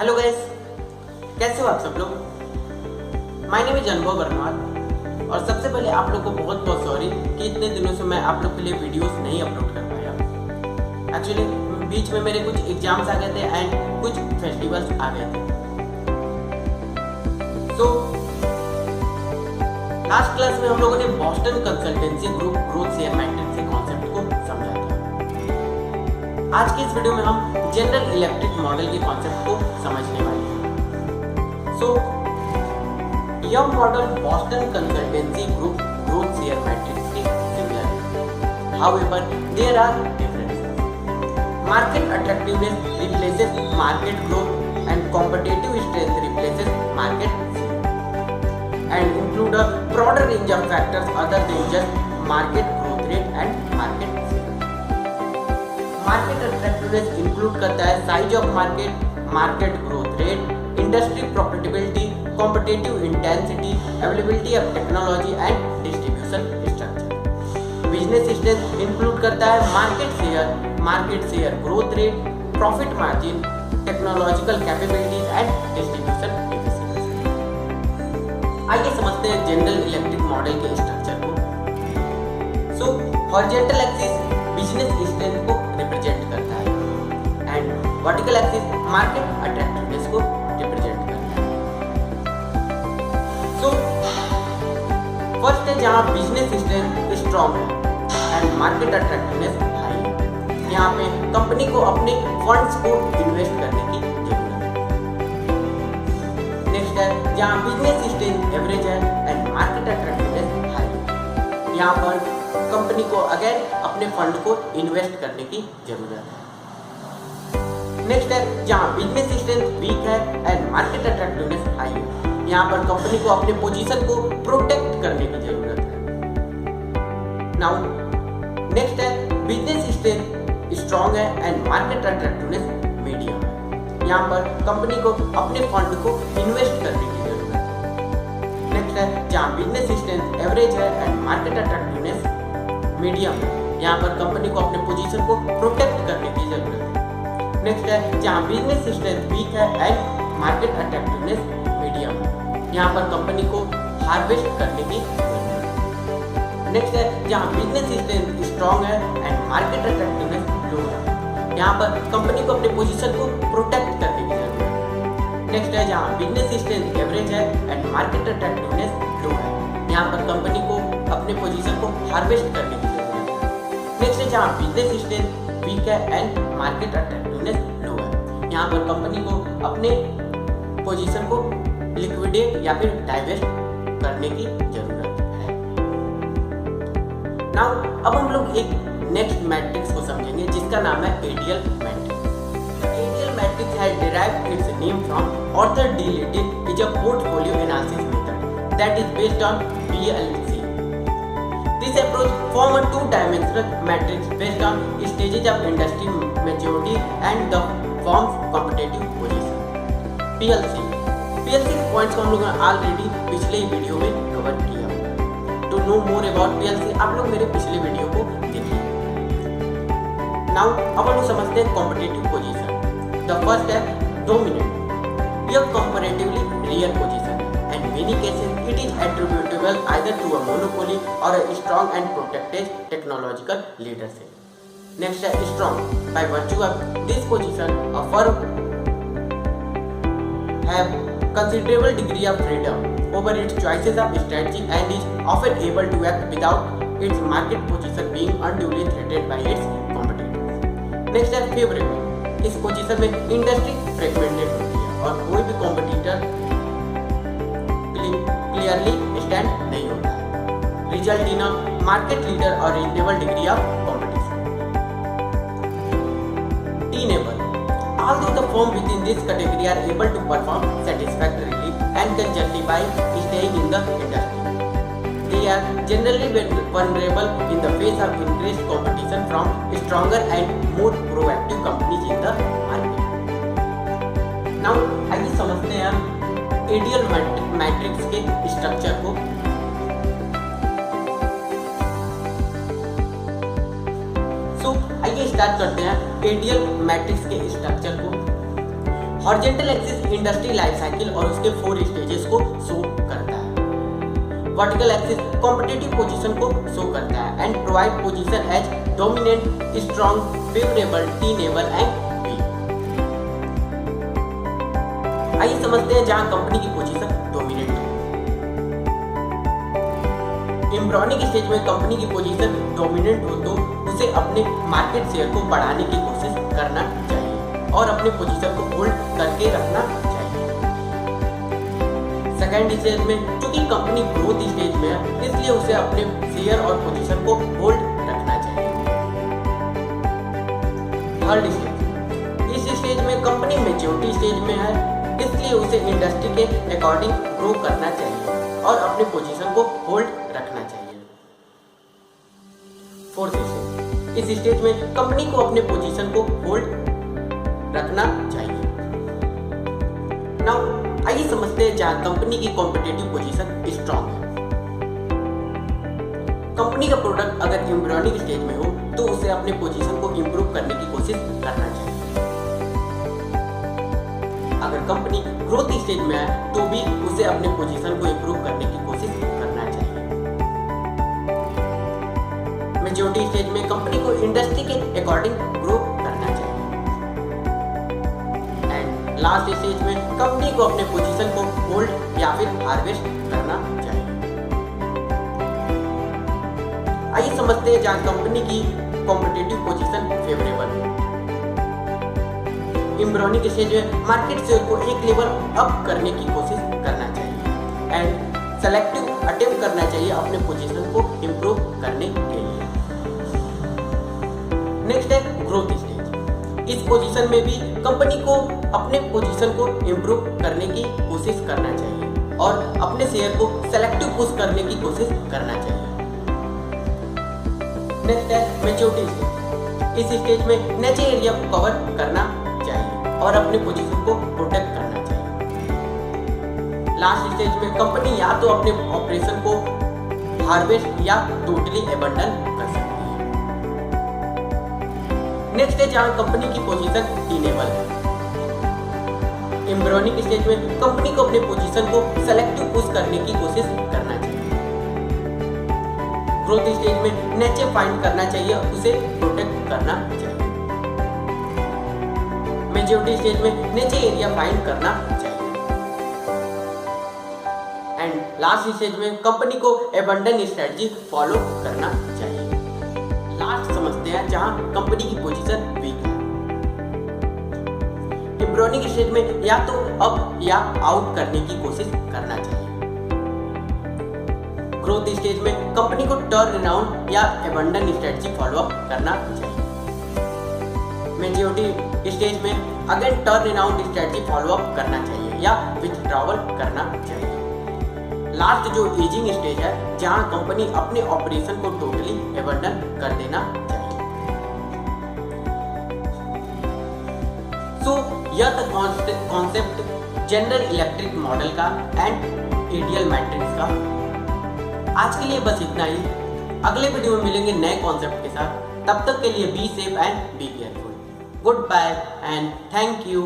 Hello guys, कैसे हो आप सब लोग। माय नेम इज अनुभव वर्मा और सबसे पहले आप लोग को बहुत बहुत सॉरी कि इतने दिनों से मैं आप लोग के लिए वीडियोस नहीं अपलोड कर पाया। एक्चुअली बीच में मेरे कुछ एग्जाम्स आ गए थे एंड कुछ फेस्टिवल्स आ गए थे। तो लास्ट क्लास में हम लोगों ने Boston consultancy group growth share matrix के कॉन्सेप्ट को समझा था। आज की इस वीडियो में हम जनरल इलेक्ट्रिक मॉडल के कॉन्सेप्ट को समझने वाले हैं। सो यह model Boston consultancy group growth share matrix के सिमिलर है। However there are differences. Market attractiveness replaces market growth and competitive strength replaces market and include a broader range of factors other than just market growth rate and market share. Market attractiveness include करता है size of market, market growth rate, industry profitability, competitive intensity, availability of technology and distribution structure. Business strength include करता है market share growth rate, profit margin, technological capabilities and distribution efficiency. आइए समझते हैं general electric model के structure को। सो horizontal axis business strength को represent करता है and vertical axis market attractiveness को रिप्रेजेंट करता है। सो फर्स्ट है जहां बिजनेस स्ट्रेंथ स्ट्रॉन्ग है एंड मार्केट अट्रैक्टिवनेस हाई है। यहाँ पे कंपनी को अपने फंड्स को इन्वेस्ट करने की जहाँ बिजनेस स्ट्रेंथ एवरेज है एंड मार्केट अट्रैक्टिवनेस हाई है। यहाँ पर कंपनी को अगेन अपने फंड को इन्वेस्ट करने की जरूरत है। नेक्स्ट है जहाँ बिजनेस स्ट्रेंथ वीक है एंड मार्केट अट्रैक्टिवनेस हाई है। यहाँ पर कंपनी को अपने पोजीशन को प्रोटेक्ट करने की जरूरत है। नाउ नेक्स्ट है बिजनेस स्ट्रेंथ स्ट्रॉन्ग है एंड मार्केट अट्रैक्टिवनेस मीडियम है। यहाँ पर कंपनी को अपने फंड को इन्वेस्ट करने की जरूरत है। नेक्स्ट है जहाँ बिजनेस स्ट्रेंथ एवरेज है एंड मार्केट अट्रैक्टिवनेस मीडियम है। यहाँ पर कंपनी को अपने पोजीशन को प्रोटेक्ट करने की जरूरत है। नेक्स्ट है जहाँ बिजनेस स्ट्रेंथ वीक है एंड मार्केट अट्रैक्टिवनेस मीडियम है। यहाँ पर कंपनी को हार्वेस्ट करने की जरूरत है। नेक्स्ट है जहाँ बिजनेस स्ट्रेंथ स्ट्रॉन्ग है एंड मार्केट अट्रैक्टिवनेस लो है। यहाँ पर कंपनी को अपने पोजीशन को प्रोटेक्ट करने की जरूरत है। नेक्स्ट है जहाँ बिजनेस स्ट्रेंथ एवरेज है एंड मार्केट अट्रैक्टिवनेस लो है। यहाँ पर कंपनी को अपने पोजीशन को हार्वेस्ट करने की जरूरत है। नेक्स्ट है जहाँ बिजनेस स्ट्रेंथ वीक है एंड मार्केट अट्रैक्टिवनेस लो है। यहाँ पर कंपनी को अपने पोजीशन को लिक्विडेट या फिर डाइवेस्ट करने की जरूरत है। नाउ अब हम लोग एक नेक्स्ट मैट्रिक्स को समझेंगे जिसका नाम है ADL matrix. ADL matrix has derived its name from Arthur D Little is a portfolio analysis method that is based on PLC. This approach form a two-dimensional matrix based on stages of industry maturity and the firm's competitive position. PLC के points को हम लोगों ने already पिछले video में cover किया। To know more about PLC आप लोग मेरे पिछले वीडियो को देखिए। नाउ अब हम समझते हैं कॉम्पिटिटिव पोजीशन। द फर्स्ट है डोमिनेंट। यह कंपैरेटिवली रियल पोजीशन है and many cases it is attributable either to a monopoly और a strong and protected technological leadership. Next है strong. By virtue of this position a firm have considerable degree of freedom over its choices of strategy and is often able to act without its market position being unduly threatened by its competitors. Next है favorable। इस position में industry fragmented होती है और कोई भी competitor clearly stand नहीं होता है। Result in a market leader और reasonable degree of competition. Tenable. Although the firm within this category are able to perform satisfactorily and can justify staying in the industry, they are generally vulnerable in the face of increased competition from stronger and more proactive companies in the market. Now, आइए समझते हैं हम एडियल matrix के structure को। आइए start करते हैं ADL matrix के स्ट्रक्चर को। Horizontal axis industry life cycle और उसके 4 स्टेजेस को शो करता है। वर्टिकल एक्सिस कॉम्पिटिटिव पोजीशन को शो करता है and provide position as dominant, strong, favourable, tenable and weak. आइए समझते हैं जहां कंपनी की पोजीशन डोमिनेंट है। एम्ब्रियोनिक स्टेज में कंपनी की पोजीशन डोमिनेंट हो तो उसे अपने मार्केट शेयर को बढ़ाने की कोशिश करना चाहिए और अपने पोजीशन को होल्ड करके रखना चाहिए। सेकेंड स्टेज में चूंकि कंपनी ग्रोथ स्टेज में है इसलिए उसे अपने शेयर और पोजीशन को होल्ड रखना चाहिए। थर्ड स्टेज, इस स्टेज में कंपनी मैच्योरिटी स्टेज में है इसलिए उसे इंडस्ट्री के अकॉर्डिंग ग्रो करना चाहिए और अपने पोजीशन को होल्ड रखना चाहिए। फोर्थ स्टेज, इस स्टेज में कंपनी को अपने पोजीशन को होल्ड रखना चाहिए। नाउ आइए समझते हैं जहां कंपनी की कॉम्पिटिटिव पोजीशन स्ट्रॉन्ग है। कंपनी का प्रोडक्ट अगर एम्ब्रियोनिक स्टेज में हो तो उसे अपने पोजीशन को इंप्रूव करने की कोशिश करना चाहिए। अगर कंपनी ग्रोथ स्टेज में है तो भी उसे अपने पोजीशन को इंप्रूव करने की कोशिश करना चाहिए। मैच्योरिटी स्टेज में कंपनी को इंडस्ट्री के अकॉर्डिंग ग्रो करना चाहिए। एंड लास्ट स्टेज में कंपनी को अपने पोजीशन को होल्ड या फिर हार्वेस्ट करना चाहिए। आइए समझते हैं जहां कंपनी की कॉम्पिटिटिव पोजीशन फेवरेबल है। एम्ब्रियोनिक स्टेज में मार्केट शेयर को एक लेवल अप करने की कोशिश करना चाहिए एंड सेलेक्टिव अटेम्प्ट करना चाहिए अपने पोजीशन को इंप्रूव करने के लिए। नेक्स्ट है ग्रोथ स्टेज। इस पोजीशन में भी कंपनी को अपने पोजीशन को इंप्रूव करने की कोशिश करना चाहिए और अपने शेयर को सेलेक्टिव पुश करने की कोशिश करना चाहिए। नेक्स्ट है मैच्योरिटी स्टेज। इस स्टेज में नेचे एरिया को कवर करना चाहिए और अपने पोजीशन को प्रोटेक्ट करना चाहिए। लास्ट स्टेज में कंपनी या तो अपने ऑपरेशन को हार्वेस्ट या टोटली अबंडन कर सकती है। नेक्स्ट है जहां कंपनी की पोजीशन टीनेबल है। एम्ब्रियोनिक स्टेज में कंपनी को अपने पोजीशन को सेलेक्टिव पुश करने की कोशिश करना चाहिए। ग्रोथ स्टेज में नेचे फाइंड करना चाहिए, उसे प्रोटेक्ट करना चाहिए। मैच्योरिटी स्टेज में नेचे एरिया फाइंड करना चाहिए एंड लास्ट स्टेज में कंपनी को अबंडन स्ट्रेटजी फॉलो करना चाहिए। लास्ट समझते हैं जहां कंपनी की पोजीशन वीक है। एम्ब्रियोनिक स्टेज में या तो अप या आउट करने की कोशिश करना चाहिए। ग्रोथ स्टेज में कंपनी को टर्न अराउंड या अबंडन स्ट्रेटजी फॉलो अप करना चाहिए। मैच्योरिटी स्टेज में again turn around strategy follow up करना चाहिए या विथड्रॉवल करना चाहिए। लास्ट जो एजिंग स्टेज है जहां कंपनी अपने ऑपरेशन को टोटली अबंडन कर देना चाहिए। सो यह था कॉन्सेप्ट जनरल इलेक्ट्रिक मॉडल का एंड आइडियल मैट्रिक्स का। आज के लिए बस इतना ही। अगले वीडियो में मिलेंगे नए कॉन्सेप्ट के साथ। तब तक के लिए be safe and be careful. Goodbye and thank you.